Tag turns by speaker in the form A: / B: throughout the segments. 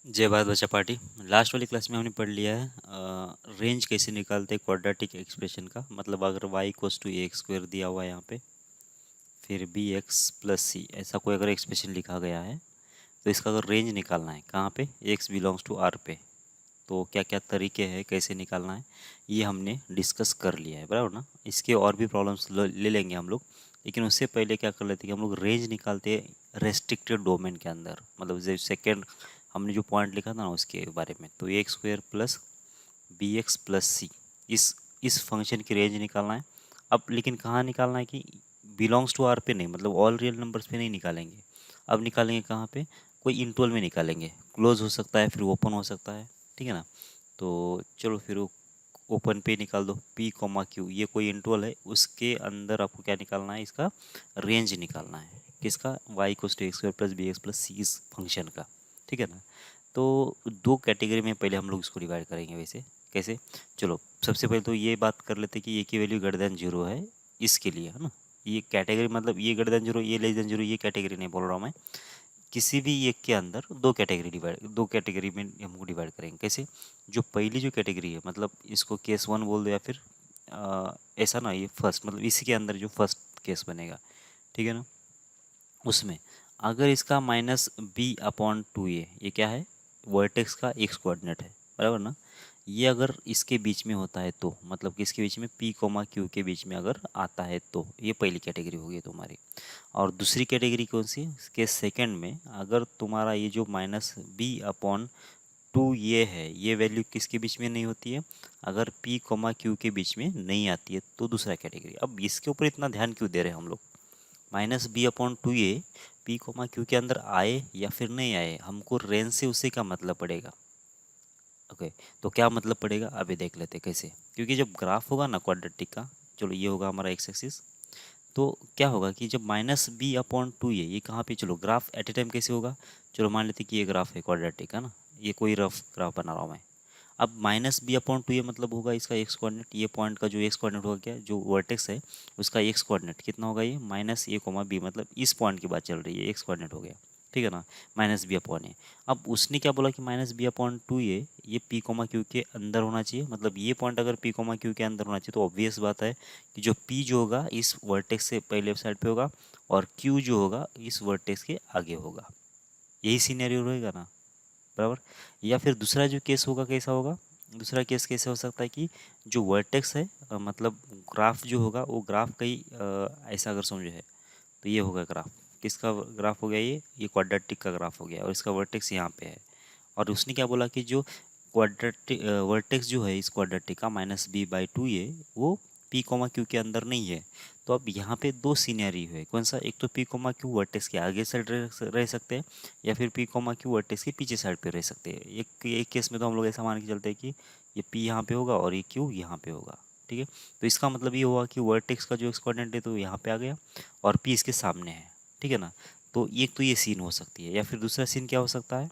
A: जय भारत बच्चा party. Last वाली क्लास में हमने पढ़ लिया है रेंज कैसे निकालते हैं क्वाड्रेटिक एक्सप्रेशन का। मतलब अगर y equals to a square दिया हुआ है यहाँ पे, फिर बी एक्स प्लस सी ऐसा कोई अगर एक्सप्रेशन लिखा गया है तो इसका अगर रेंज निकालना है कहाँ पे, x बिलोंग्स टू r पे, तो क्या क्या तरीके हैं कैसे निकालना है ये हमने डिस्कस कर लिया है, बराबर ना। इसके और भी प्रॉब्लम्स ले लेंगे हम लोग, लेकिन उससे पहले क्या कर लेते हैं कि हम लोग रेंज निकालते हैं रेस्ट्रिक्टेड डोमेन के अंदर। मतलब जो सेकेंड हमने जो पॉइंट लिखा था ना उसके बारे में, तो A square plus B X plus C, इस फंक्शन की रेंज निकालना है। अब लेकिन कहाँ निकालना है कि बिलोंग्स टू आर पे नहीं, मतलब ऑल रियल नंबर्स पे नहीं निकालेंगे। अब निकालेंगे कहाँ पे, कोई इंटरवल में निकालेंगे। क्लोज हो सकता है, फिर ओपन हो सकता है, ठीक है ना। तो चलो फिर ओपन पे निकाल दो, पी कोमा क्यू, ये कोई इंटरवल है, उसके अंदर आपको क्या निकालना है, इसका रेंज निकालना है। किसका, Y equals to X square plus B X plus C, इस फंक्शन का, ठीक है ना। तो दो कैटेगरी में पहले हम लोग इसको डिवाइड करेंगे। वैसे कैसे, चलो सबसे पहले तो ये बात कर लेते हैं कि ये की वैल्यू ग्रेटर देन जीरो है इसके लिए, है ना। ये कैटेगरी मतलब ये ग्रेटर देन जीरो, ये लेस देन जीरो, ये कैटेगरी नहीं बोल रहा हूँ मैं। किसी भी एक के अंदर दो कैटेगरी में हमको डिवाइड करेंगे। कैसे, जो पहली जो कैटेगरी है, मतलब इसको केस वन बोल दो या फिर ऐसा ना, ये फर्स्ट, मतलब इसी के अंदर जो फर्स्ट केस बनेगा, ठीक है ना। उसमें अगर इसका माइनस बी अपॉन टू ये क्या है, वर्टेक्स का एक्स कोऑर्डिनेट है, बराबर ना। ये अगर इसके बीच में होता है तो, मतलब कि इसके बीच में पी कोमा क्यू के बीच में अगर आता है तो ये पहली कैटेगरी होगी तुम्हारी। और दूसरी कैटेगरी कौन सी, इसके सेकंड में अगर तुम्हारा ये जो माइनस बी अपॉन टू ये है, ये वैल्यू किसके बीच में नहीं होती है, अगर पी कोमा क्यू के बीच में नहीं आती है तो दूसरा कैटेगरी। अब इसके ऊपर इतना ध्यान क्यों दे रहे हैं हम लोग, minus B upon two A P comma Q के अंदर आए या फिर नहीं आए, हमको रेंज से उसे क्या मतलब पड़ेगा। ओके, तो क्या मतलब पड़ेगा अभी देख लेते हैं कैसे। क्योंकि जब ग्राफ होगा ना क्वाड्रेटिक का, चलो ये होगा हमारा एक्स एक्सिस, तो क्या होगा कि जब माइनस बी अपॉन टू ये कहाँ पे, चलो ग्राफ एट ए टाइम कैसे होगा। चलो मान लेते कि ये ग्राफ है क्वाड्रेटिक, है ना, ये कोई रफ ग्राफ बना रहा हूँ मैं। अब माइनस बी अपॉन टू ये मतलब होगा इसका एक्स कोऑर्डिनेट, ये पॉइंट का जो एक्स कोऑर्डिनेट होगा, क्या जो वर्टेक्स है उसका एक्स कोऑर्डिनेट कितना होगा, ये माइनस ए कोमा बी, मतलब इस पॉइंट की बात चल रही है, एक्स कोऑर्डिनेट हो गया, ठीक है ना, माइनस बी अपॉन ए। अब उसने क्या बोला कि माइनस बी अपॉन टू ये पी कोमा क्यू के अंदर होना चाहिए, मतलब ये पॉइंट अगर पी कोमा क्यू के अंदर होना चाहिए तो ऑब्वियस बात है कि जो पी जो होगा इस वर्टेक्स से पहले साइड पे होगा, और क्यू जो होगा इस वर्टेक्स के आगे होगा। यही सीनेरियो रहेगा ना, बराबर। या फिर दूसरा जो केस होगा कैसा होगा, दूसरा केस कैसे हो सकता है कि जो वर्टेक्स है मतलब ग्राफ जो होगा वो ग्राफ कहीं ऐसा अगर समझो है, तो ये होगा ग्राफ, किसका ग्राफ हो गया, ये क्वाड्रेटिक का ग्राफ हो गया और इसका वर्टेक्स यहाँ पे है। और उसने क्या बोला कि जो क्वाड्रेटिक वर्टेक्स जो है इस क्वाड्रेटिक का माइनस बी बाई टू ये वो पी कोमा क्यू के अंदर नहीं है। तो अब यहाँ पे दो सीनरी है, कौन सा, एक तो पी कोमा क्यू वर्टेक्स के आगे साइड रह सकते हैं, या फिर पी कोमा क्यू वर्टेक्स के पीछे साइड पे रह सकते हैं। एक केस में तो हम लोग ऐसा मान के चलते हैं कि ये पी यहाँ पे होगा और ये क्यू यहाँ पे होगा, ठीक है। तो इसका मतलब ये हुआ कि वर्टेक्स का जो एक्स कोऑर्डिनेट है तो यहाँ पे आ गया और पी इसके सामने है, ठीक है ना। तो एक तो ये सीन हो सकती है, या फिर दूसरा सीन क्या हो सकता है,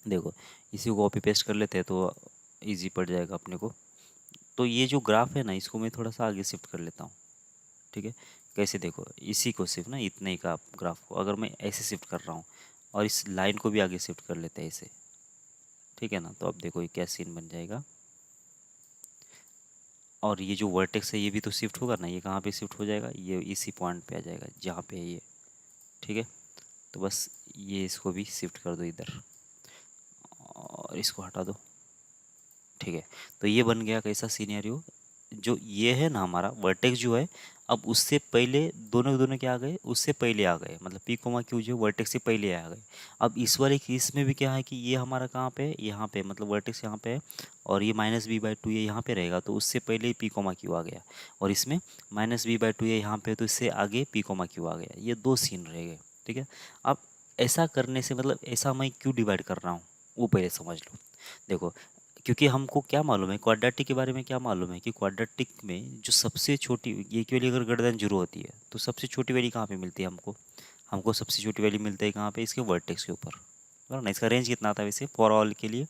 A: देखो इसी को कॉपी पेस्ट कर लेते हैं तो इजी पड़ जाएगा अपने को। तो ये जो ग्राफ है ना इसको मैं थोड़ा सा आगे शिफ्ट कर लेता हूँ, ठीक है। कैसे, देखो इसी को सिर्फ ना इतने का ग्राफ को अगर मैं ऐसे शिफ्ट कर रहा हूँ और इस लाइन को भी आगे शिफ्ट कर लेते हैं ऐसे, ठीक है ना। तो अब देखो ये क्या सीन बन जाएगा, और ये जो वर्टेक्स है ये भी तो शिफ्ट होगा ना, ये कहाँ पे शिफ्ट हो जाएगा, ये इसी पॉइंट पे आ जाएगा जहाँ पे है ये, ठीक है। तो बस ये इसको भी शिफ्ट कर दो इधर और इसको हटा दो, ठीक है। तो ये बन गया कैसा सीनेरियो, जो ये है ना हमारा वर्टेक्स जो है, अब उससे पहले दोनों दोनों क्या आ गए, उससे पहले आ गए, मतलब पी कोमा क्यू जो वर्टेक्स से पहले आ गए। अब इस वाले केस में भी क्या है कि ये हमारा कहाँ पे है, यहाँ पे, मतलब वर्टेक्स यहाँ पे है और ये माइनस बी बाई टू ये यहाँ पे रहेगा, तो उससे पहले ही पी कोमा क्यू आ गया। और इसमें माइनस बी बाई टू ये यहाँ पे है तो इससे आगे पी कोमा क्यू आ गया, ये दो सीन रह गए, ठीक है। अब ऐसा करने से मतलब ऐसा मैं क्यों डिवाइड कर रहा हूँ वो पहले समझ लो। देखो, क्योंकि हमको क्या मालूम है क्वाड्रेटिक के बारे में, क्या मालूम है कि क्वाड्रेटिक में जो सबसे छोटी ये की वैल्यू अगर ग्रेटर देन जीरो होती है तो सबसे छोटी वैल्यू कहाँ पे मिलती है हमको, हमको सबसे छोटी वैल्यू मिलती है कहाँ पे, इसके वर्टेक्स के ऊपर, बराबर ना। इसका रेंज कितना आता है वैसे फॉर ऑल के लिए,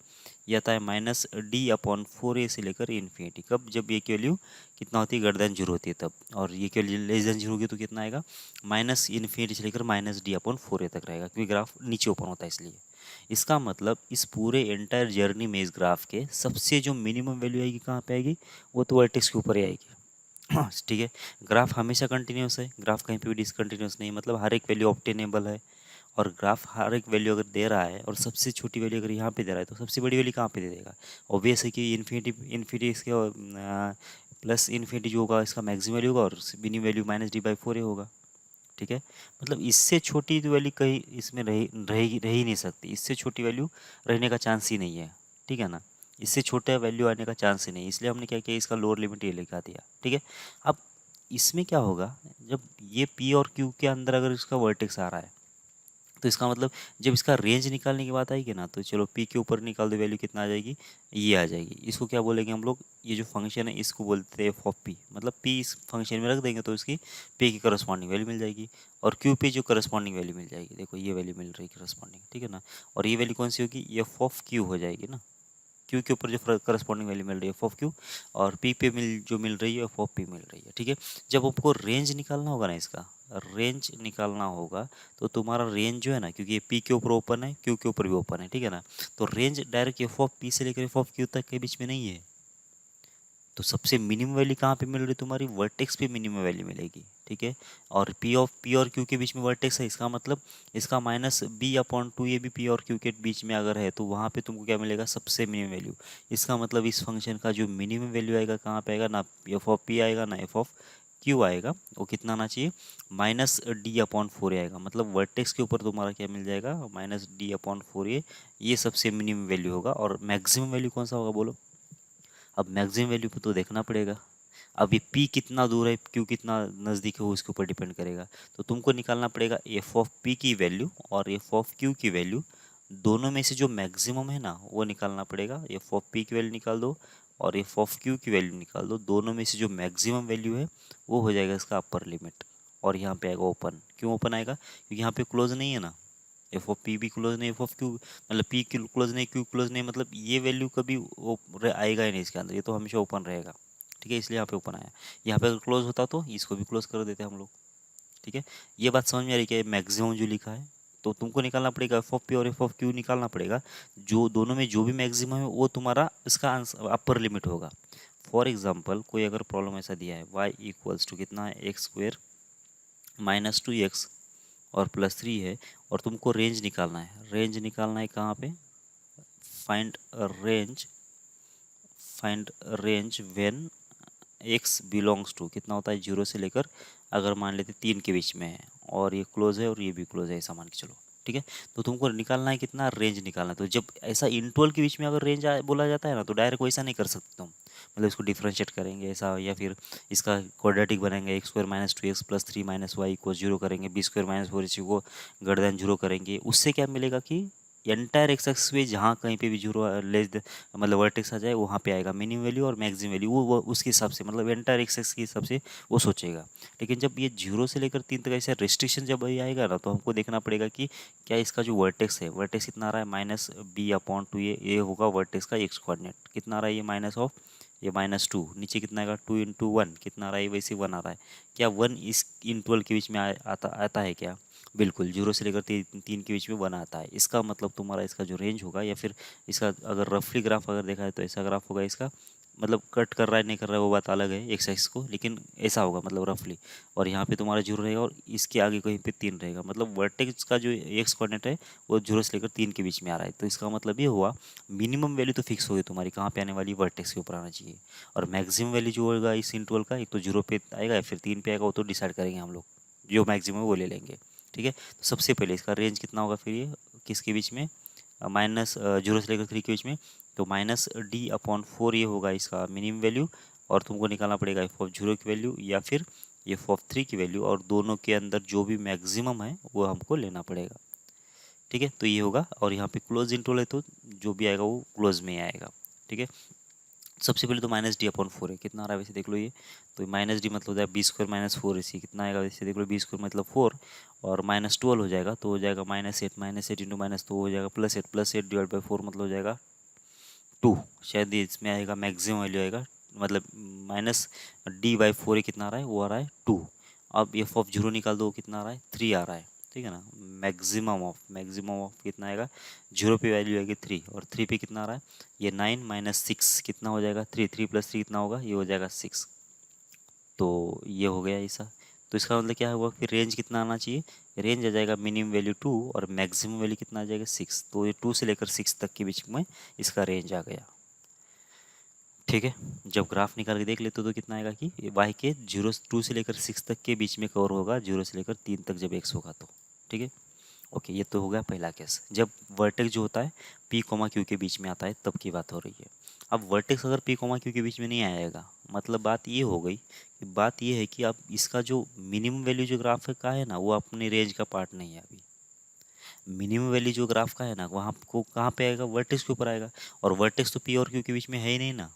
A: ये आता है माइनस डी अपॉन फोर ए से लेकर इन्फिनिटी, कब, जब ये की वैल्यू कितना होती है, ग्रेटर देन जीरो होती है तब। और ये की वैल्यू लेस देन जीरो होगी तो कितना आएगा, माइनस इन्फिनिटी से लेकर माइनस डी अपॉन फोर ए तक रहेगा, क्योंकि ग्राफ नीचे ओपन होता है इसलिए। इसका मतलब इस पूरे एंटायर जर्नी में इस ग्राफ के सबसे जो मिनिमम वैल्यू आएगी कहाँ पे आएगी, वो तो वर्टेक्स के ऊपर ही आएगी। ठीक है, ग्राफ हमेशा कंटिन्यूस है, ग्राफ कहीं पे भी डिसकंटिन्यूस नहीं, मतलब हर एक वैल्यू ऑब्टेनेबल है। और ग्राफ हर एक वैल्यू अगर दे रहा है और सबसे छोटी वैल्यू अगर यहाँ पे दे रहा है तो सबसे बड़ी वैल्यू कहाँ पे दे देगा। ऑब्वियस है कि इन्फिनिटी इसके प्लस इन्फिनिटी जो होगा इसका मैक्सिमम वैल्यू होगा और मिनिमम वैल्यू -d/4 ही होगा। ठीक है, मतलब इससे छोटी तो वैल्यू कहीं इसमें रह ही नहीं सकती, इससे छोटी वैल्यू रहने का चांस ही नहीं है। ठीक है ना, इससे छोटा वैल्यू आने का चांस ही नहीं, इसलिए हमने क्या किया, इसका लोअर लिमिट ये लिखा दिया। ठीक है, अब इसमें क्या होगा, जब ये पी और क्यू के अंदर अगर इसका वर्टेक्स आ रहा है तो इसका मतलब जब इसका रेंज निकालने की बात आएगी ना, तो चलो पी के ऊपर निकाल दो, वैल्यू कितना आ जाएगी, ये आ जाएगी। इसको क्या बोलेंगे हम लोग, ये जो फंक्शन है इसको बोलते हैं एफ ऑफ पी, मतलब पी इस फंक्शन में रख देंगे तो इसकी पी की करस्पॉन्डिंग वैल्यू मिल जाएगी और क्यू पे जो करस्पॉन्डिंग वैल्यू मिल जाएगी, देखो ये वैल्यू मिल रही है करस्पॉन्डिंग। ठीक है ना, और ये वैल्यू कौन सी होगी, एफ ऑफ क्यू हो जाएगी ना, क्यू के ऊपर जो करस्पॉन्डिंग वैल्यू मिल रही है एफ ऑफ क्यू, और पी पे जो मिल रही है एफ ऑफ पी मिल रही है। ठीक है, जब आपको रेंज निकालना होगा ना, इसका रेंज निकालना होगा तो तुम्हारा रेंज जो है ना, क्योंकि ये पी के ऊपर ओपन है, क्यू के ऊपर भी ओपन है, ठीक है ना, तो range direct F of P से लेकर एफ ऑफ क्यू तक के बीच में नहीं है। तो सबसे मिनिमम वैल्यू कहाँ पे मिल रही है, तुम्हारी वर्टेक्स पे मिनिमम वैल्यू मिलेगी। ठीक है, और पी और क्यू के बीच में वर्टेक्स है, इसका मतलब इसका -b/2 ये भी पी और क्यू के बीच में अगर है तो वहाँ पे तुमको क्या मिलेगा, सबसे मिनिमम वैल्यू। इसका मतलब इस फंक्शन का जो मिनिमम वैल्यू आएगा कहाँ पे आएगा, ना एफ ऑफ पी आएगा ना एफ ऑफ क्यू आएगा, वो कितना आना चाहिए, -d/4 आएगा। मतलब वर्टेक्स के ऊपर तुम्हारा क्या मिल जाएगा, -d/4 ये सबसे मिनिमम वैल्यू होगा। और मैक्सिमम वैल्यू कौन सा होगा बोलो, अब मैक्सिमम वैल्यू पे तो देखना पड़ेगा। अब ये पी कितना दूर है, क्यू कितना नज़दीक है, वो इसके ऊपर डिपेंड करेगा। तो तुमको निकालना पड़ेगा एफ ऑफ पी की वैल्यू और एफ ऑफ क्यू की वैल्यू, दोनों में से जो मैक्सिमम है ना वो निकालना पड़ेगा। एफ ऑफ पी की वैल्यू निकाल दो और एफ ऑफ क्यू की वैल्यू निकाल दो, दोनों में से जो मैक्सिमम वैल्यू है वो हो जाएगा इसका अपर लिमिट। और यहाँ पे आएगा ओपन, क्यों ओपन आएगा, क्योंकि यहाँ पे क्लोज नहीं है ना, एफ ऑफ पी भी क्लोज नहीं, एफ ऑफ क्यू मतलब पी क्लोज नहीं, क्यू क्लोज नहीं, मतलब ये वैल्यू कभी आएगा ही नहीं इसके अंदर, ये तो हमेशा ओपन रहेगा। ठीक है, इसलिए यहाँ पे ओपन आया। यहाँ पे अगर क्लोज होता तो इसको भी क्लोज कर देते हम लोग। ठीक है, ये बात समझ में आ रही है, मैक्सिमम जो लिखा है तो तुमको निकालना पड़ेगा एफ ऑफ पी और एफ ऑफ क्यू निकालना पड़ेगा, जो दोनों में जो भी मैक्सिमम है वो तुम्हारा इसका आंसर अपर लिमिट होगा। फॉर एग्जाम्पल कोई अगर प्रॉब्लम ऐसा दिया है y इक्वल्स टू कितना है, x² -2x और +3 है, और तुमको रेंज निकालना है, रेंज निकालना है कहाँ पे, find range, find range when x belongs to कितना होता है 0 से लेकर, अगर मान लेते 3 के बीच में है, और ये क्लोज है और ये भी क्लोज है, ऐसा मान के चलो। ठीक है, तो तुमको निकालना है कितना, रेंज निकालना है। तो जब ऐसा इंटरवल के बीच में अगर रेंज बोला जाता है ना, तो डायरेक्ट वैसा नहीं कर सकते तुम, मतलब इसको डिफ्रेंशिएट करेंगे ऐसा, या फिर इसका क्वाड्रेटिक बनाएंगे, x² -2x + 3 - y = 0 करेंगे, b² -4 इसी को > 0 करेंगे। उससे क्या मिलेगा कि एंटायर एक्स एक्सिस पे जहाँ कहीं पे भी जीरो लेस मतलब वर्टेक्स आ जाए वहाँ पे आएगा मिनिमम वैल्यू और मैक्सिमम वैल्यू, वो उसके हिसाब से, मतलब एंटायर एक्स एक्सिस के हिसाब से वो सोचेगा। लेकिन जब ये 0 से लेकर 3 तक ऐसा रेस्ट्रिक्शन जब ये आएगा ना, तो हमको देखना पड़ेगा कि क्या इसका जो वर्टेक्स है, वर्टेक्स कितना आ रहा है, -b/2, ये होगा वर्टेक्स का एक्स कोऑर्डिनेट, कितना आ रहा है ये ये -2, नीचे कितना आएगा 2 × 1 कितना आ रहा है, वैसे 1 आ रहा है। क्या 1 इस इंटरवल के बीच में आता है क्या, बिल्कुल 0 से लेकर 3 के बीच में 1 आता है। इसका मतलब तुम्हारा इसका जो रेंज होगा, या फिर इसका अगर रफली ग्राफ अगर देखा है तो ऐसा ग्राफ होगा इसका, मतलब कट कर रहा है नहीं कर रहा है वो बात अलग है एक्स एक्स को, लेकिन ऐसा होगा मतलब रफली। और यहाँ पे तुम्हारा 0 रहेगा और इसके आगे कहीं पे 3 रहेगा, मतलब वर्टेक्स का जो एक्स कोऑर्डिनेट है वो 0 से लेकर 3 के बीच में आ रहा है। तो इसका मतलब ये हुआ मिनिमम वैल्यू तो फिक्स होगी तुम्हारी, कहाँ पे आने वाली, वर्टेक्स के ऊपर आना चाहिए। और मैक्सिमम वैल्यू जो होगा इस इंटरवल का, एक तो 0 पे आएगा या फिर 3 पे आएगा, वो तो डिसाइड करेंगे हम लोग, जो मैक्सिमम है वो ले लेंगे। ठीक है, तो सबसे पहले इसका रेंज कितना होगा, फिर ये किसके बीच में, -0 से लेकर 3 के बीच में, तो -d/4 ये होगा इसका मिनिमम वैल्यू। और तुमको निकालना पड़ेगा एफ ऑफ 0 की वैल्यू या फिर एफ ऑफ 3 की वैल्यू, और दोनों के अंदर जो भी मैक्सिमम है वो हमको लेना पड़ेगा। ठीक है, तो ये होगा, और यहाँ पे क्लोज इंटरवल है तो जो भी आएगा वो क्लोज में ही आएगा। ठीक है, सबसे पहले तो -d/4 है, कितना आ रहा है वैसे देख लो ये, तो -d मतलब हो जाएगा b² -4, इसी कितना आएगा वैसे देख लो, b² मतलब 4 और -12 हो जाएगा तो हो जाएगा -8 इंटू माइनस तो हो जाएगा +8 /4 मतलब हो जाएगा 2, शायद इसमें आएगा मैक्सिमम वैल्यू आएगा, मतलब -d/4 कितना आ रहा है, वो आ रहा है 2। अब एफ ऑफ 0 निकाल दो, कितना आ रहा है 3 आ रहा है। ठीक है ना। मैक्सिमम ऑफ कितना आएगा, 0 पे वैल्यू आएगी 3, और 3 पे कितना आ रहा है, ये 9 माइनस 6 कितना हो जाएगा, 3, 3 प्लस 3 कितना होगा, ये हो जाएगा 6। तो ये हो गया ऐसा। तो इसका मतलब क्या हुआ, फिर रेंज कितना आना चाहिए, रेंज आ जाएगा मिनिमम वैल्यू 2 और मैक्सिमम वैल्यू कितना आ जाएगा 6। तो ये 2 से लेकर 6 तक के बीच में इसका रेंज आ गया। ठीक है, जब ग्राफ निकाल के देख लेते हो तो कितना आएगा कि वाई के 2 से लेकर 6 तक के बीच में कवर होगा, 0 से लेकर 3 तक जब x होगा तो। ठीक है, ओके, ये तो हो गया पहला केस। जब वर्टेक्स जो होता है p कोमा क्यू के बीच में आता है तब की बात हो रही है। अब वर्टेक्स अगर p कोमा क्यू के बीच में नहीं आएगा, मतलब बात ये हो गई कि बात ये है कि अब इसका जो मिनिमम वैल्यू जो ग्राफ का है ना, वो अपने रेंज का पार्ट नहीं है अभी। मिनिमम वैल्यू जो ग्राफ का है ना, वहाँ को कहाँ पे आएगा, वर्टेक्स के ऊपर आएगा, और वर्टेक्स तो p और q के बीच में है ही नहीं ना।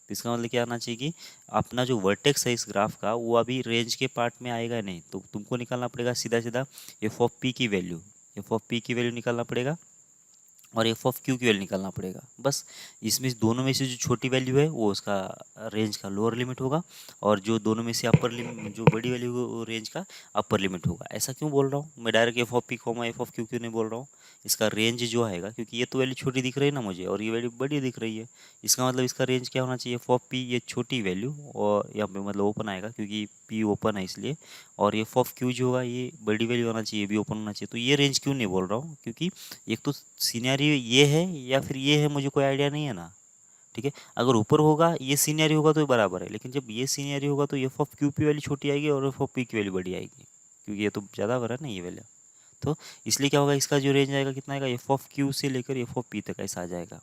A: तो इसका मतलब क्या आना चाहिए कि अपना जो वर्टेक्स है इस ग्राफ का, वो अभी रेंज के पार्ट में आएगा नहीं। तो तुमको निकालना पड़ेगा सीधा सीधा एफ ऑफ पी की वैल्यू, एफ ऑफ पी की वैल्यू निकालना पड़ेगा, और एफ ऑफ क्यू की वैल्यू निकालना पड़ेगा। बस इसमें दोनों में से जो छोटी वैल्यू है वो उसका रेंज का लोअर लिमिट होगा, और जो दोनों में से अपर लिमिट जो बड़ी वैल्यू है वो रेंज का अपर लिमिट होगा। ऐसा क्यों बोल रहा हूँ मैं, direct F of P comma F of Q क्यों नहीं बोल रहा हूँ, इसका रेंज जो आएगा, क्योंकि ये तो वैल्यू छोटी दिख रही है ना मुझे, और ये वैल्यू बड़ी दिख रही है। इसका मतलब इसका रेंज क्या होना चाहिए, एफ ऑफ पी ये छोटी वैल्यू, और यहाँ पे मतलब ओपन आएगा क्योंकि पी ओपन है इसलिए, और एफ ऑफ क्यू जो होगा ये बड़ी वैल्यू होना चाहिए, भी ओपन होना चाहिए। तो ये रेंज क्यों नहीं बोल रहा हूँ, क्योंकि एक तो सीनियरियो ये है या फिर ये है, मुझे कोई आइडिया नहीं है ना। ठीक है, अगर ऊपर होगा ये सीनियरियो होगा तो ये बराबर है, लेकिन जब ये सीनियरियो होगा तो F of Q P value छोटी आएगी और एफ ऑफ पी की वैल्यू बड़ी आएगी, क्योंकि ये तो ज़्यादा बड़ा है ना ये वैल्यू। तो इसलिए क्या होगा, इसका जो रेंज आएगा कितना आएगा, एफ ऑफ क्यू से लेकर एफ ऑफ पी तक ऐसा आ जाएगा।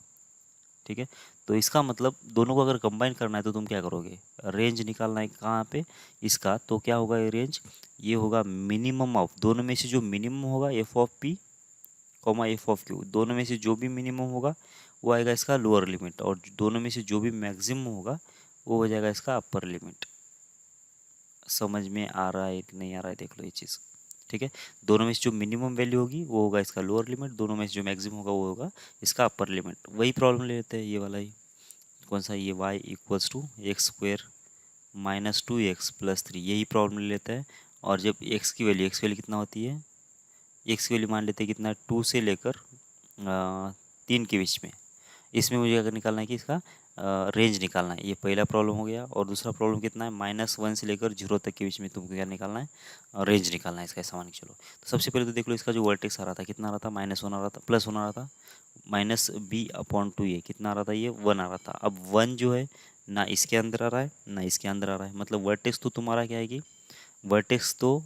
A: ठीक है, तो इसका मतलब दोनों को अगर कंबाइन करना है तो तुम क्या करोगे, रेंज निकालना है कहाँ पे इसका, तो क्या होगा ये रेंज, ये होगा मिनिमम ऑफ, दोनों में से जो मिनिमम होगा F of P comma F of Q, दोनों में से जो भी मिनिमम होगा वो आएगा इसका लोअर लिमिट, और दोनों में से जो भी मैक्सिमम होगा वो हो जाएगा इसका अपर लिमिट। समझ में आ रहा है कि नहीं आ रहा है, देख लो ये चीज़। ठीक है, दोनों में से जो मिनिमम वैल्यू होगी वो होगा इसका लोअर लिमिट, दोनों में से जो मैक्सिमम होगा वो होगा इसका अपर लिमिट। वही प्रॉब्लम ले लेते हैं ये वाला ही, कौन सा, ये y equals to X square minus 2x plus 3, यही प्रॉब्लम ले लेते हैं। और जब x की वैल्यू कितना होती है, x की वैल्यू मान लेते हैं कितना, 2 से लेकर 3 के बीच में। इसमें मुझे अगर निकालना है कि इसका रेंज निकालना है, ये पहला प्रॉब्लम हो गया। और दूसरा प्रॉब्लम कितना है, -1 से लेकर 0 तक के बीच में तुमको क्या निकालना है, रेंज निकालना है इसका। ऐसा मान के चलो, तो सबसे पहले तो देख लो इसका जो वर्टेक्स आ रहा था कितना आ रहा था, -1 आ रहा था, +1 आ रहा था, माइनस बी अपॉन 2 ये कितना आ रहा था, ये 1 आ रहा था। अब 1 जो है ना इसके अंदर आ रहा है ना इसके अंदर आ रहा है, मतलब वर्टेक्स तो तुम्हारा क्या है कि वर्टेक्स तो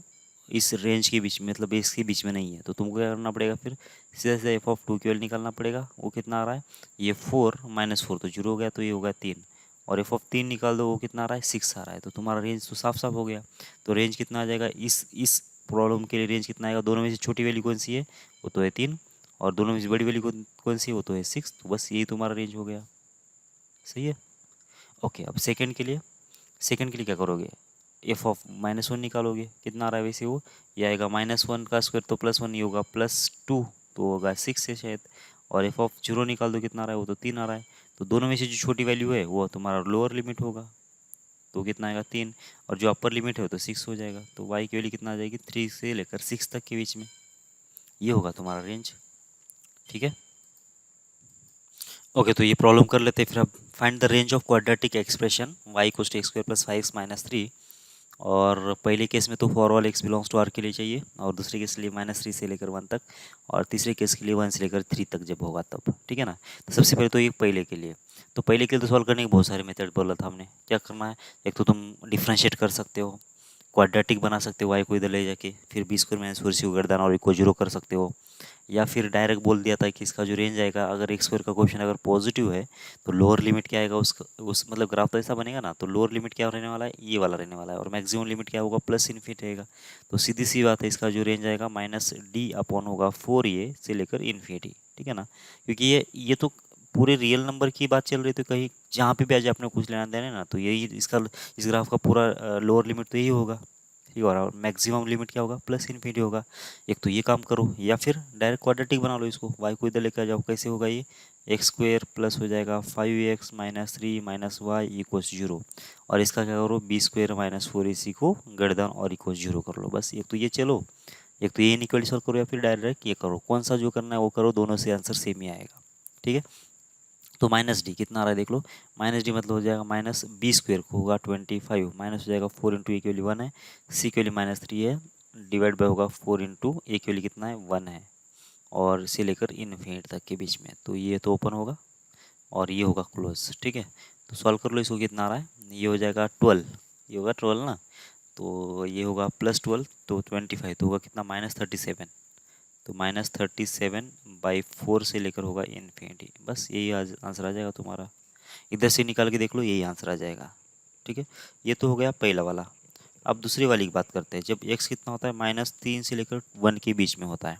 A: इस रेंज के बीच में, मतलब इसके बीच में नहीं है। तो तुमको क्या करना पड़ेगा, फिर सीधा सीधा एफ ऑफ 2 की वैल्यू निकालना पड़ेगा। वो कितना आ रहा है, ये 4 -4 तो 0 हो गया, तो ये होगा 3, और एफ ऑफ 3 निकाल दो, वो कितना आ रहा है 6 आ रहा है। तो तुम्हारा रेंज तो साफ साफ हो गया। तो रेंज कितना आ जाएगा, इस प्रॉब्लम के लिए रेंज कितना आएगा, दोनों में से छोटी वैल्यू कौन सी है, वो तो है 3, और दोनों में से बड़ी वैल्यू कौन सी है, वो तो है 6। तो बस यही तुम्हारा रेंज हो गया। सही है, ओके। अब सेकंड के लिए क्या करोगे, एफ ऑफ -1 निकालोगे, कितना आ रहा है वैसे वो, ये आएगा -1 का स्क्वायर तो +1 ही होगा, +2 तो होगा 6 है शायद, और एफ ऑफ 0 निकाल दो, कितना आ रहा है वो तो 3 आ रहा है। तो दोनों में से जो छोटी वैल्यू है वो तुम्हारा लोअर लिमिट होगा, तो कितना आएगा 3, और जो अपर लिमिट है वो तो 6 हो जाएगा। तो वाई की वैल्यू कितना आ जाएगी, 3 से लेकर 6 तक के बीच में, ये होगा तुम्हारा रेंज। ठीक है, ओके, तो ये प्रॉब्लम कर लेते हैं फिर। अब find the range of quadratic expression y equals to x² + 5x - 3। और पहले केस में तो for all x belongs to R के लिए चाहिए, और दूसरे केस के लिए -3 से लेकर 1 तक, और तीसरे केस के लिए 1 से लेकर 3 तक जब होगा तब। ठीक है ना। तो सबसे पहले तो ये पहले के लिए, तो पहले के लिए तो सॉल्व करने के बहुत सारे मेथड बोला था हमने। क्या करना है, एक तो तुम डिफ्रेंशिएट कर सकते हो, क्वाड्रेटिक बना सकते हो y को इधर ले जाके, फिर b² - 4ac को गर्दान और इक्वल 0 कर सकते हो, या फिर डायरेक्ट बोल दिया था कि इसका जो रेंज आएगा, अगर x² का कोएफिशिएंट अगर पॉजिटिव है तो लोअर लिमिट क्या आएगा उसका, उस मतलब ग्राफ तो ऐसा बनेगा ना, तो लोअर लिमिट क्या रहने वाला है, ये वाला रहने वाला है, और मैक्सिमम लिमिट क्या होगा, +∞ रहेगा। तो सीधी सी बात है, इसका जो रेंज आएगा -d अपॉन होगा 4a से लेकर इन्फिनिटी। ठीक है ना, क्योंकि ये तो पूरे रियल नंबर की बात चल रही, तो कहीं जहाँ पे भी आज आपने कुछ लेना देना है ना, तो यही इसका इस ग्राफ का पूरा लोअर लिमिट तो यही होगा। ठीक है, और मैक्सिमम लिमिट क्या होगा, +∞ होगा। एक तो ये काम करो, या फिर डायरेक्ट क्वाड्रेटिक बना लो इसको, y को इधर लेकर जाओ, कैसे होगा ये, x² प्लस हो जाएगा 5x - 3 - y इक्वल्स 0, और इसका क्या करो, b² - 4ac को गर्दन और इक्वल्स 0 कर लो। बस एक तो ये चलो, एक तो ये इनइक्वालिटी सॉल्व करो या फिर डायरेक्ट ये करो, कौन सा जो करना है वो करो, दोनों से आंसर सेम ही आएगा। ठीक है, तो माइनस डी कितना आ रहा है देख लो, माइनस डी मतलब हो जाएगा माइनस बी स्क्वेयर को होगा 25 माइनस हो जाएगा 4 इंटू ए की वैल्यू 1 है, सी की वैल्यू -3 है, डिवाइड बाय होगा 4 इंटू ए की वैल्यू कितना है 1 है, और इसे लेकर इन्फिनिट तक के बीच में, तो ये तो ओपन होगा और ये होगा क्लोज। ठीक है, तो सॉल्व कर लो इसको, कितना आ रहा है, ये हो जाएगा 12, ये होगा 12 ना, तो ये होगा +12 तो 25, तो होगा कितना -37, तो -37/4 से लेकर होगा इन्फिनिटी। बस यही आंसर आ जाएगा तुम्हारा, इधर से निकाल के देख लो यही आंसर आ जाएगा। ठीक है, ये तो हो गया पहला वाला। अब दूसरी वाली की बात करते हैं, जब x कितना होता है -3 से लेकर 1 के बीच में होता है,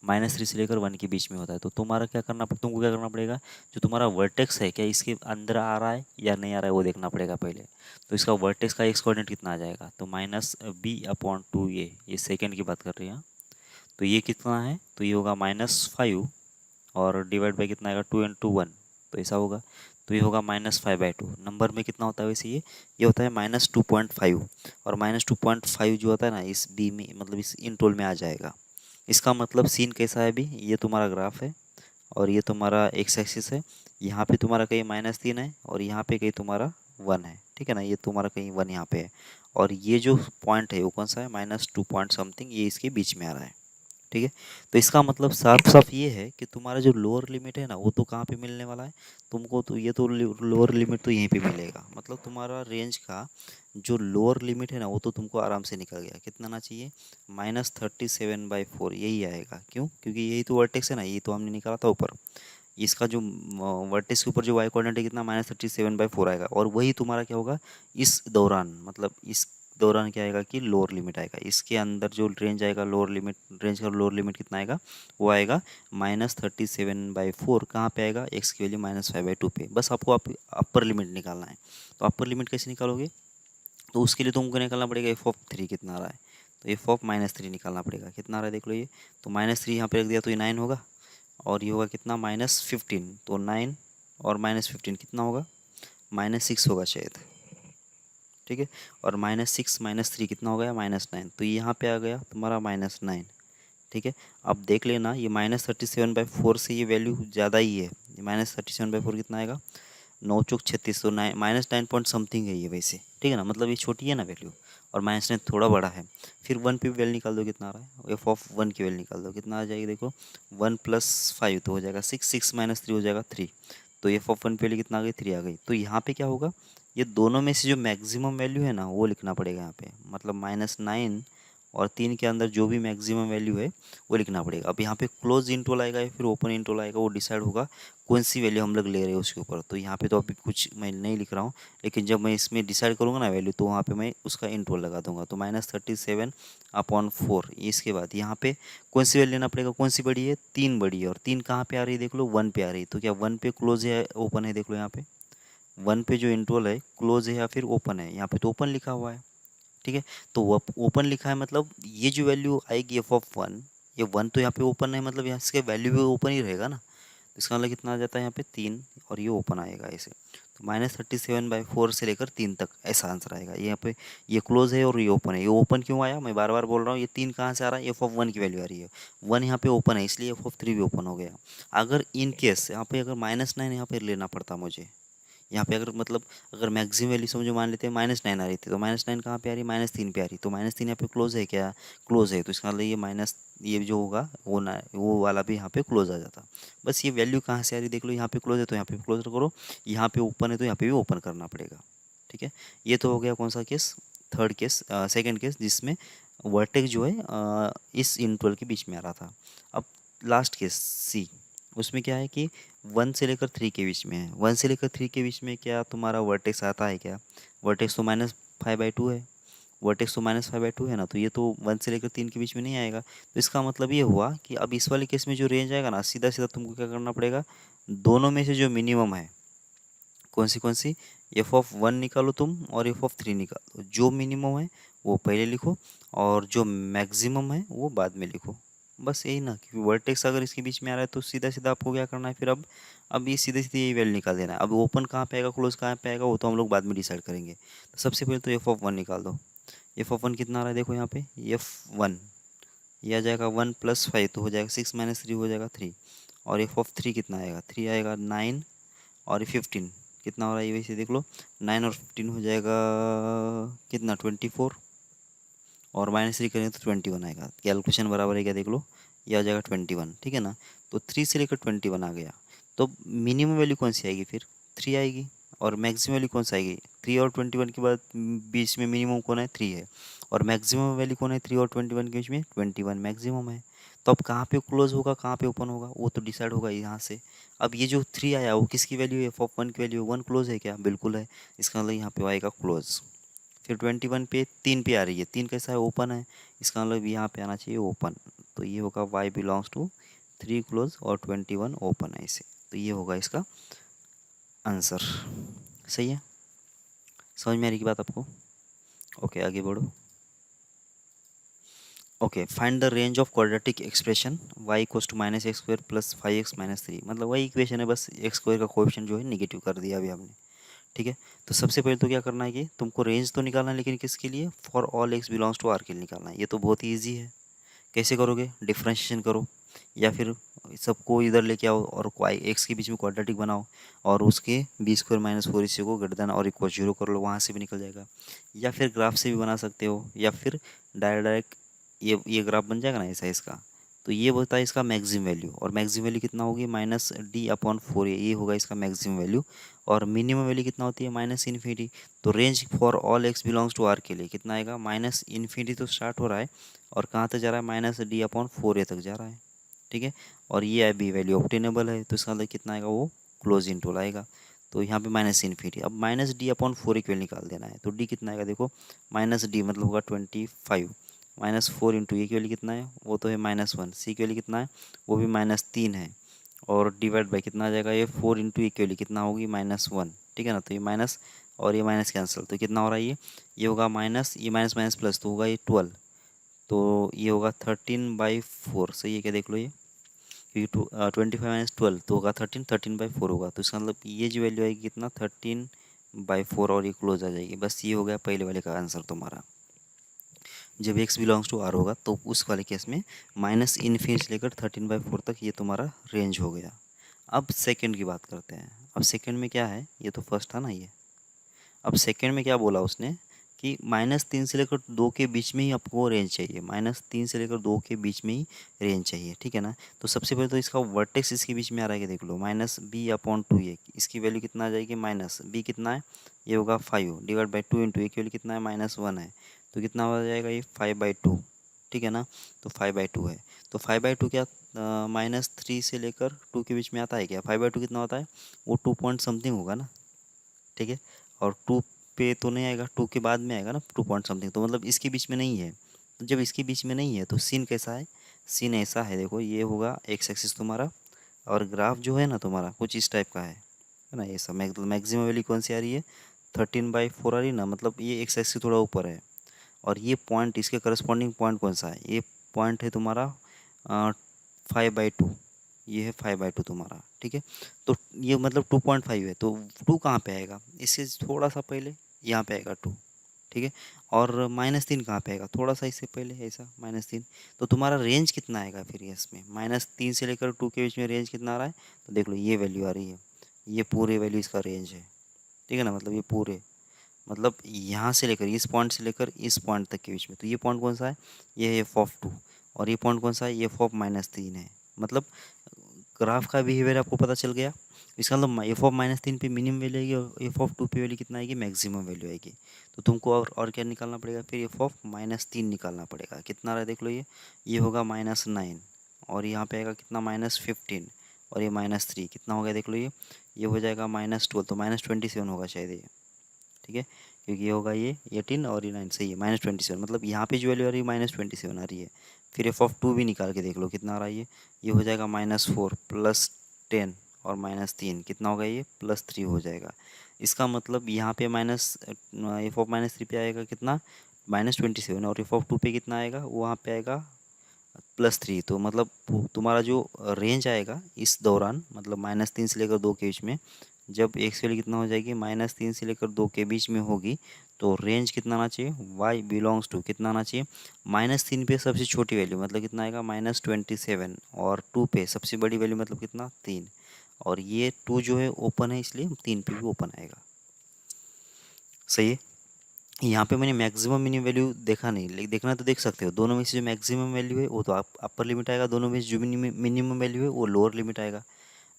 A: -3 से लेकर 1 के बीच में होता है, तो तुम्हारा क्या करना, तुमको क्या करना पड़ेगा, जो तुम्हारा वर्टेक्स है क्या इसके अंदर आ रहा है या नहीं आ रहा है वो देखना पड़ेगा पहले। तो इसका वर्टेक्स का x कोऑर्डिनेट कितना आ जाएगा, तो -b/2a, ये सेकेंड की बात कर रही है। तो ये कितना है, तो ये होगा -5 और डिवाइड बाई कितना आएगा 2 इंटू 1, तो ऐसा होगा, तो ये होगा -5/2। नंबर में कितना होता है वैसे, ये होता है -2.5, और -2.5 जो होता है ना इस बी में, मतलब इस इन टोल में आ जाएगा। इसका मतलब सीन कैसा है अभी, ये तुम्हारा ग्राफ है और ये तुम्हारा एक्स एक्सिस है, यहाँ पे तुम्हारा कहीं -3 है और यहाँ पे कहीं तुम्हारा 1 है। ठीक है ना, ये तुम्हारा कहीं 1 यहाँ पे है, और ये जो पॉइंट है वो कौन सा है, -2 पॉइंट समथिंग, ये इसके बीच में आ रहा है। ठीक है, तो इसका मतलब साफ साफ ये है कि तुम्हारा जो लोअर लिमिट है ना वो तो कहाँ पे मिलने वाला है तुमको, तो ये तो लोअर लिमिट तो यहीं पे मिलेगा, मतलब तुम्हारा रेंज का जो लोअर लिमिट है ना वो तो तुमको आराम से निकल गया, कितना आना चाहिए, -37/4, यही आएगा। क्यों, क्योंकि यही तो वर्टेक्स है ना, ये तो हमने निकाला था ऊपर, इसका जो वर्टेक्स के ऊपर जो वाई कोऑर्डिनेट है कितना -37/4 आएगा, और वही तुम्हारा क्या होगा इस दौरान, मतलब इस दौरान क्या आएगा कि लोअर लिमिट आएगा, इसके अंदर जो रेंज आएगा लोअर लिमिट, रेंज का लोअर लिमिट कितना आएगा, वो आएगा -37/4, कहाँ पे आएगा, एक्स की वैल्यू -5/2 पे। बस आपको अपर लिमिट निकालना है, तो अपर लिमिट कैसे निकालोगे, तो उसके लिए तुमको निकालना पड़ेगा f(3) कितना आ रहा है, तो f(-3) निकालना पड़ेगा, कितना आ रहा है देख लो ये, तो -3 यहाँ पे रख दिया तो ये 9 होगा, और ये होगा कितना -15, तो 9 और -15 कितना होगा, -6 होगा शायद। ठीक है, और -6 -3 कितना हो गया, -9, तो यहाँ पे आ गया तुम्हारा -9। ठीक है, अब देख लेना ये -37/4 से ये वैल्यू ज़्यादा ही है, ये -37/4 कितना आएगा, 9×4 = 36, तो -9 पॉइंट समथिंग है ये वैसे। ठीक है ना, मतलब ये छोटी है ना वैल्यू, और -9 थोड़ा बड़ा है। फिर 1 पे वैल्यू निकाल दो, कितना आ रहा है, f(1) की वैल्यू निकाल दो, कितना आ जाएगी देखो, 1 + 5 तो हो जाएगा 6, 6 - 3 हो जाएगा 3, तो f(1) की वैल्यू कितना आ गई, 3 आ गई। तो यहाँ पे क्या होगा, ये दोनों में से जो मैक्सिमम वैल्यू है ना वो लिखना पड़ेगा यहाँ पे, मतलब -9 और 3 के अंदर जो भी मैक्सिमम वैल्यू है वो लिखना पड़ेगा। अब यहाँ पे क्लोज इंटरवल आएगा या फिर ओपन इंटरवल आएगा, वो डिसाइड होगा कौन सी वैल्यू हम लोग ले रहे हैं उसके ऊपर। तो यहाँ पे तो अभी कुछ मैं नहीं लिख रहा हूँ, लेकिन जब मैं इसमें डिसाइड करूँगा ना वैल्यू, तो वहाँ पे मैं उसका इंटरवल लगा दूंगा। तो -37/4, इसके बाद यहाँ पे कौन सी वैल्यू लेना पड़ेगा, कौन सी बड़ी है, 3 बड़ी है, और 3 कहाँ पे आ रही है देख लो, 1 पे आ रही है। तो क्या 1 पे क्लोज है ओपन है, देख लो यहाँ पे 1 पे जो इंटरवल है क्लोज है या फिर ओपन है, यहाँ पे तो ओपन लिखा हुआ है। ठीक है, तो वो ओपन लिखा है, मतलब ये जो वैल्यू आएगी f(1), ये 1 तो यहाँ पे ओपन है, मतलब यहाँ इसके वैल्यू भी ओपन ही रहेगा ना, तो इसका मतलब कितना आ जाता है यहाँ पे 3, और ये ओपन आएगा ऐसे। तो -37/4 से लेकर 3 तक ऐसा आंसर आएगा। यहाँ पे ये क्लोज है और ये ओपन है, ये ओपन क्यों आया, मैं बार बार बोल रहा हूँ, ये 3 कहाँ से आ रहा है, f(1) की वैल्यू आ रही है, 1 यहाँ पे ओपन है इसलिए f(3) भी ओपन हो गया। अगर इन केस यहाँ पे अगर -9 यहाँ पे लेना पड़ता मुझे, यहाँ पे अगर मतलब अगर मैक्सिमम वैल्यू समझो, मान लेते हैं -9 आ रही थी, तो -9 कहाँ पे आ रही है, -3 पे आ रही, तो -3 यहाँ पे क्लोज है क्या, क्लोज है, तो इसका मतलब ये माइनस, ये जो होगा वो ना वो वाला भी यहाँ पे क्लोज आ जाता। बस ये वैल्यू कहाँ से आ रही देख लो, यहाँ पे क्लोज है तो यहाँ पे क्लोज करो, यहाँ पे ओपन है तो यहाँ पे भी ओपन करना पड़ेगा। ठीक है, ये तो हो गया कौन सा case, third case, second case, जिसमें वर्टेक्स जो है इस इंटरवल के बीच में आ रहा था। अब लास्ट केस सी, उसमें क्या है कि 1 से लेकर 3 के बीच में है, 1 से लेकर 3 के बीच में क्या तुम्हारा वर्टेक्स आता है क्या, वर्टेक्स तो -5/2 है, वर्टेक्स तो -5/2 है ना, तो ये तो 1 से लेकर 3 के बीच में नहीं आएगा। तो इसका मतलब ये हुआ कि अब इस वाले केस में जो रेंज आएगा ना, सीधा सीधा तुमको क्या करना पड़ेगा, दोनों में से जो मिनिमम है, कौन सी, f(1) निकालो तुम और f(3) निकालो, जो मिनिमम है वो पहले लिखो और जो मैक्सिमम है वो बाद में लिखो। बस यही ना, क्योंकि वर्टेक्स अगर इसके बीच में आ रहा है तो सीधा सीधा आपको क्या करना है फिर, अब ये सीधे सीधे यही वैल्यू निकाल देना है। अब ओपन कहाँ पे आएगा, क्लोज कहाँ पे आएगा, वो तो हम लोग बाद में डिसाइड करेंगे। तो सबसे पहले तो f(1) निकाल दो, f(1) कितना आ रहा है देखो यहाँ पे, f(1) ये आ जाएगा 1 + 5 तो हो जाएगा 6 - 3 हो जाएगा 3। और f(3) कितना आएगा, 3 आएगा 9 और 15 कितना हो रहा है ये वैसे देख लो, 9 और 15 हो जाएगा कितना 24 और -3 करें तो 21 आएगा। कैलकुलेशन बराबर है क्या देख लो, ये आ जाएगा 21, ठीक है ना। तो 3 से लेकर 21 आ गया। तो मिनिमम वैल्यू कौन सी आएगी फिर, 3 आएगी। और मैक्सिमम वैल्यू कौन सी आएगी, 3 और 21 के बाद बीच में मिनिमम कौन है, 3 है। और मैक्सिमम वैल्यू कौन है, 3 और 21 के बीच में 21 मैक्सिमम है। तो अब कहाँ पे क्लोज होगा कहाँ पे ओपन होगा वो तो डिसाइड होगा यहाँ से। अब ये जो 3 आया वो किसकी वैल्यू है, f(1) की वैल्यू 1 क्लोज है क्या, बिल्कुल है। इसका मतलब यहाँ पे आएगा क्लोज। फिर 21 पे 3 पे आ रही है, 3 कैसा है, ओपन है। इसका मतलब यहाँ पे आना चाहिए ओपन। तो ये होगा y बिलोंग्स टू 3 क्लोज और 21 ओपन है इसे। तो ये होगा इसका आंसर। सही है, समझ में आ रही की बात आपको। ओके आगे बढ़ो। Okay find the range of quadratic expression y equals to -x² + 5x - 3। मतलब वही इक्वेशन है, बस x² का कोएफिशिएंट जो है निगेटिव कर दिया अभी हमने। ठीक है, तो सबसे पहले तो क्या करना है कि तुमको रेंज तो निकालना है, लेकिन किसके लिए, for all x belongs to r के लिए निकालना है। ये तो बहुत ही ईजी है। कैसे करोगे, डिफ्रेंशिएशन करो या फिर सबको इधर लेके आओ और एक्स के बीच में क्वाड्रेटिक बनाओ और उसके b² - 4ac को ग्रेटर देन और इक्वल 0 कर लो, वहाँ से भी निकल जाएगा। या फिर ग्राफ से भी बना सकते हो, या फिर डायरेक्ट ये ग्राफ बन जाएगा ना ऐसा इसका। तो ये होता है इसका मैक्सिमम वैल्यू, और मैक्सिमम वैल्यू कितना होगी, -d/4, ये होगा इसका मैक्सिमम वैल्यू। और मिनिमम वैल्यू कितना होती है, -∞। तो range for all X belongs to R के लिए कितना आएगा, -∞ तो स्टार्ट हो रहा है और कहाँ तक जा रहा है, -d/4a तक जा रहा है। ठीक है, और ये है बी वैल्यू ऑब्टेनेबल है, तो इसका मतलब कितना आएगा, वो क्लोज इंटरवल आएगा। तो यहाँ पे -∞, अब -d/4 इक्वल निकाल देना है। तो d कितना आएगा देखो, -d मतलब होगा 25, -4 इंटू ए की वैल्यू कितना है, वो तो है -1, सी की वैल्यू कितना है, वो भी -3 है। और डिवाइड बाई कितना आ जाएगा, ये 4 इंटू ए की वैल्यू कितना होगी, -1। ठीक है ना, तो ये माइनस और ये माइनस कैंसिल, तो कितना हो रहा है ये होगा माइनस, ये माइनस माइनस प्लस तो होगा ये 12। तो ये होगा 13/4, सही है क्या देख लो ये, क्योंकि 25 - 12 तो होगा 13/4 होगा। तो इसका मतलब ये जो वैल्यू आएगी कितना, 13/4, और ये क्लोज आ जाएगी। बस ये हो गया पहले वाले का आंसर तुम्हारा। जब x बिलोंग्स टू r होगा तो उस वाले केस में -∞ से लेकर 13/4 तक ये तुम्हारा रेंज हो गया। अब सेकंड की बात करते हैं। अब सेकंड में क्या है, ये तो फर्स्ट था ना ये। अब सेकंड में क्या बोला उसने कि -3 से लेकर 2 के बीच में ही आपको रेंज चाहिए, -3 से लेकर 2 के बीच में ही रेंज चाहिए। ठीक है ना, तो सबसे पहले तो इसका वर्टेक्स इसके बीच में आ रहा है कि देख लो, -b/2a, इसकी वैल्यू कितना आ जाएगी, -b कितना है, ये होगा 5 डिवाइड बाई 2 इंटू ए की वैल्यू कितना है, -1 है। तो कितना हो जाएगा ये 5/2। ठीक है ना, तो 5/2 है। तो 5/2 क्या -3 से लेकर 2 के बीच में आता है क्या, 5/2 कितना होता है, वो 2 पॉइंट समथिंग होगा ना। ठीक है, और 2 पे तो नहीं आएगा, 2 के बाद में आएगा ना 2 पॉइंट समथिंग, तो मतलब इसके बीच में नहीं है। तो जब इसके बीच में नहीं है तो सीन कैसा है, सीन ऐसा है देखो, ये होगा एक्स एक्सिस तुम्हारा, और ग्राफ जो है ना तुम्हारा कुछ इस टाइप का है ना, ये सब मैक्सिमम वैल्यू कौन सी आ रही है, 13/4 आ रही है ना, मतलब ये एक्स एक्सिस थोड़ा ऊपर है। और ये पॉइंट, इसके करस्पॉन्डिंग पॉइंट कौन सा है, ये पॉइंट है तुम्हारा 5/2, ये है 5/2 तुम्हारा। ठीक है, तो ये मतलब 2.5 है, तो 2 कहाँ पे आएगा, इससे थोड़ा सा पहले यहाँ पे आएगा 2। ठीक है, और -3 कहाँ पे आएगा, थोड़ा सा इससे पहले ऐसा -3। तो तुम्हारा रेंज कितना आएगा फिर ये इसमें, -3 से लेकर 2 के बीच में रेंज कितना आ रहा है, तो देख लो ये वैल्यू आ रही है, ये पूरे वैल्यू इसका रेंज है। ठीक है ना, मतलब ये पूरे, मतलब यहाँ से लेकर इस पॉइंट से लेकर इस पॉइंट तक के बीच में, तो ये पॉइंट कौन सा है, ये है f(2), और ये पॉइंट कौन सा है, ये f(-3) है। मतलब ग्राफ का बिहेवियर आपको पता चल गया। इसका मतलब f(-3) पे मिनिमम वैल्यू आएगी और f(2) पे वैल्यू कितना आएगी, मैक्सिमम वैल्यू आएगी। तो तुमको और क्या निकालना पड़ेगा, फिर f(-3) निकालना पड़ेगा। कितना रहा है देख लो, ये होगा -9, और यहाँ पे आएगा कितना, -15, और ये -3 कितना हो गया देख लो, ये हो जाएगा -12, तो -27 होगा शायद ये। ठीक है, क्योंकि ये होगा ये 18 और ये 9, सही है, -27, मतलब यहाँ पे जो वैल्यू आ रही है -27 आ रही है। फिर f(2) भी निकाल के देख लो कितना आ रहा है, ये हो जाएगा -4 + 10 और -3 कितना होगा, ये +3 हो जाएगा। इसका मतलब यहाँ पे f(-3) पे आएगा कितना, -27, और f(2) पे कितना आएगा, वहाँ पे आएगा +3। तो मतलब तुम्हारा जो रेंज आएगा इस दौरान, मतलब -3 से लेकर 2 के बीच में, जब एक्स वैल्यू कितना हो जाएगी -3 से लेकर 2 के बीच में होगी, तो रेंज कितना आना चाहिए, y बिलोंग्स टू कितना आना चाहिए, -3 पे सबसे छोटी वैल्यू मतलब कितना आएगा -27, और 2 पे सबसे बड़ी वैल्यू मतलब कितना 3, और ये 2 जो है ओपन है इसलिए 3 पे भी ओपन आएगा। सही है। यहाँ पे मैंने मैक्सिमम मिनिमम वैल्यू देखा नहीं, लेकिन देखना तो देख सकते हो, दोनों में से जो मैक्सिमम वैल्यू है वो तो आप अपर लिमिट आएगा, दोनों में से जो मिनिमम वैल्यू है वो लोअर लिमिट आएगा।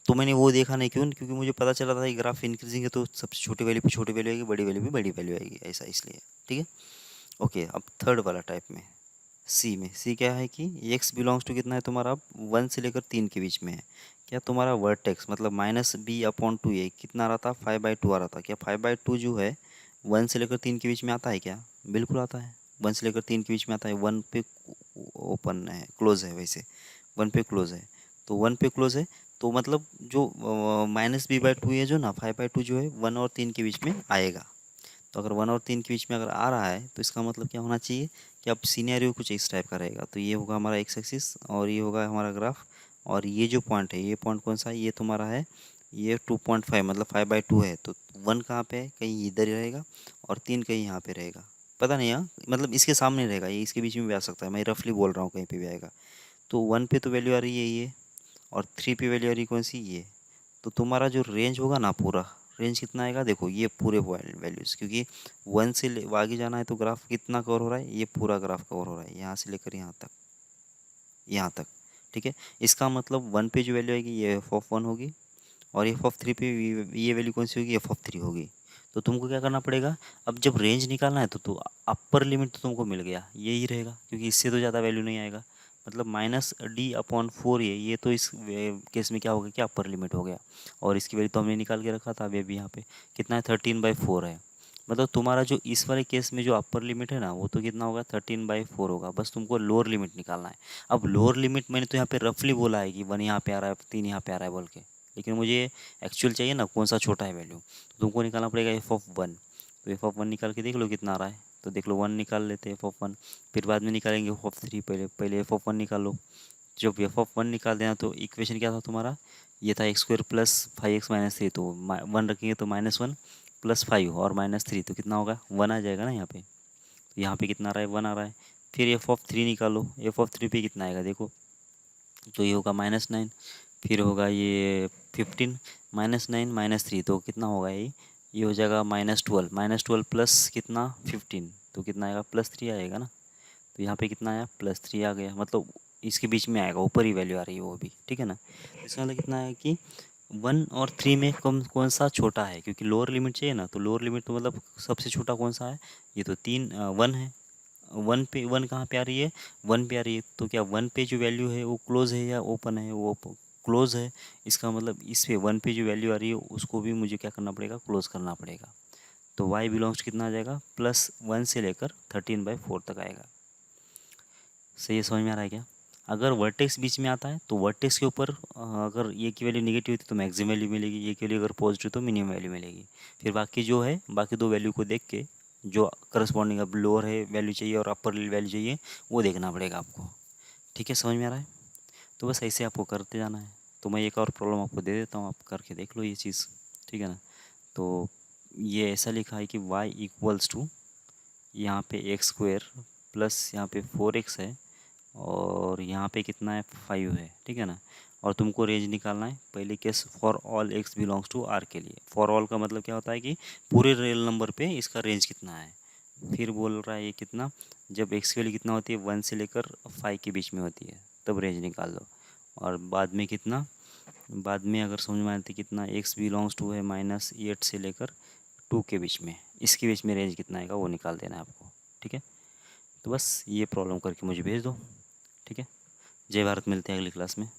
A: तो मैंने वो देखा नहीं, क्यों, क्योंकि मुझे पता चला था कि ग्राफ इंक्रीजिंग है तो सबसे छोटी वैल्यू पे छोटी वैल्यू आएगी, बड़ी वैल्यू पे बड़ी वैल्यू आएगी, ऐसा इसलिए। ठीक है। ओके, अब थर्ड वाला टाइप में सी में, सी क्या है कि एक्स बिलोंग्स टू कितना है तुम्हारा, 1 से लेकर 3 के बीच में है। क्या तुम्हारा वर्टेक्स मतलब -b/2a कितना आ रहा था, 5/2 आ रहा था। क्या 5/2 जो है 1 से लेकर 3 के बीच में आता है क्या, बिल्कुल आता है, 1 से लेकर 3 के बीच में आता है। 1 पे ओपन है, क्लोज है, वैसे 1 पे क्लोज है, तो 1 पे क्लोज है, तो मतलब जो -b/2 है जो ना 5/2 जो है 1 और 3 के बीच में आएगा। तो अगर 1 और 3 के बीच में अगर आ रहा है तो इसका मतलब क्या होना चाहिए कि अब सिनेरियो कुछ इस टाइप का रहेगा। तो ये होगा हमारा एक्स एक्सिस और ये होगा हमारा ग्राफ, और ये जो पॉइंट है, ये पॉइंट कौन सा है, ये तुम्हारा है, ये 2.5 मतलब 5/2 है, तो 1 कहाँ पे है, कहीं इधर ही रहेगा, और 3 कहीं यहाँ पे रहेगा, पता नहीं यहाँ, मतलब इसके सामने रहेगा, ये इसके बीच में भी आ सकता है, मैं रफली बोल रहा हूँ, कहीं पे भी आएगा। तो 1 पे तो वैल्यू आ रही है ये, और 3 पे वैल्यू आ रही है कौन सी, ये। तो तुम्हारा जो रेंज होगा ना, पूरा रेंज कितना आएगा, देखो ये पूरे वैल्यूज़, क्योंकि 1 से आगे जाना है तो ग्राफ कितना कवर हो रहा है, ये पूरा ग्राफ कवर हो रहा है, यहाँ से लेकर यहाँ तक, यहाँ तक। ठीक है। इसका मतलब 1 पे जो वैल्यू आएगी ये f(1) होगी, और f(3) पे ये वैल्यू कौन सी होगी, f(3) होगी। तो तुमको क्या करना पड़ेगा, अब जब रेंज निकालना है तो अपर लिमिट तो तुमको मिल गया, यही रहेगा, क्योंकि इससे तो ज़्यादा वैल्यू नहीं आएगा, मतलब -d/4 ये तो इस केस में क्या होगा, क्या अपर लिमिट हो गया, और इसकी वैल्यू तो हमने निकाल के रखा था अभी यहाँ पे, कितना है 13/4 है। मतलब तुम्हारा जो इस वाले केस में जो अपर लिमिट है ना, वो तो कितना होगा 13/4 होगा, बस तुमको लोअर लिमिट निकालना है। अब लोअर लिमिट मैंने तो यहाँ पे रफली बोला है कि 1 यहाँ पे आ रहा है, 3 यहाँ पे आ रहा है बोल के, लेकिन मुझे एक्चुअल चाहिए ना कौन सा छोटा है वैल्यू, तो तुमको निकालना पड़ेगा f(1). तो f(1) निकाल के देख लो कितना आ रहा है, तो देख लो 1 निकाल लेते हैं f(1), फिर बाद में निकालेंगे f(3), पहले पहले f(1) निकाल लो। जब f(1) निकाल देना तो इक्वेशन क्या था तुम्हारा, ये था x² प्लस 5x-3, तो 1 रखेंगे तो -1 प्लस 5 और -3, तो कितना होगा 1 आ जाएगा ना यहाँ पे, तो यहाँ पे कितना आ रहा है 1 आ रहा है। फिर f(3) निकालो, f(3) पे कितना आएगा देखो, तो ये होगा -9, फिर होगा ये 15, -9 -3, तो कितना होगा ये हो जाएगा -12 प्लस कितना 15, तो कितना आएगा +3 आएगा ना। तो यहाँ पे कितना आया +3 आ गया, मतलब इसके बीच में आएगा, ऊपर ही वैल्यू आ रही है वो भी, ठीक है ना। इसका मतलब कितना है कि 1 और 3 में कौन सा छोटा है, क्योंकि लोअर लिमिट चाहिए ना, तो लोअर लिमिट तो मतलब सबसे छोटा कौन सा है, ये तो 1 है। 1 पे 1 कहाँ पे आ रही है, 1 पे आ रही है, तो क्या 1 पे जो वैल्यू है वो क्लोज है या ओपन है, वो क्लोज है। इसका मतलब इस पे 1 पे जो वैल्यू आ रही है उसको भी मुझे क्या करना पड़ेगा, क्लोज करना पड़ेगा। तो y बिलोंग्स कितना आ जाएगा, +1 से लेकर 13/4 तक आएगा। सही है, समझ में आ रहा है क्या। अगर वर्टेक्स बीच में आता है तो वर्टेक्स के ऊपर अगर ये की वैल्यू निगेटिव होती तो मैक्सिमम वैल्यू मिलेगी, ये की वैल्यू अगर पॉजिटिव तो मिनिमम वैल्यू मिलेगी। फिर बाकी जो है, बाकी दो वैल्यू को देख के जो करस्पॉन्डिंग अब लोअर है वैल्यू चाहिए और अपर वैल्यू चाहिए, वो देखना पड़ेगा आपको। ठीक है, समझ में आ रहा है। तो बस ऐसे आपको करते जाना है। तो मैं एक और प्रॉब्लम आपको दे देता हूँ, आप करके देख लो ये चीज़, ठीक है ना। तो ये ऐसा लिखा है कि y इक्वल्स टू यहाँ पे x² प्लस यहाँ पे 4x है, और यहाँ पे कितना है 5 है, ठीक है ना। और तुमको रेंज निकालना है, पहले case for all x belongs to r के लिए। फॉर ऑल का मतलब क्या होता है कि पूरे रियल नंबर पे इसका रेंज कितना है। फिर बोल रहा है ये कितना, जब x की वैल्यू कितना होती है 1 से लेकर 5 के बीच में होती है, तब रेंज निकाल दो। और बाद में कितना, बाद में अगर समझ में आती कितना x बिलोंग्स टू है -8 से लेकर 2 के बीच में, इसके बीच में रेंज कितना आएगा वो निकाल देना है आपको। ठीक है, तो बस ये प्रॉब्लम करके मुझे भेज दो। ठीक है, जय भारत, मिलते हैं अगली क्लास में।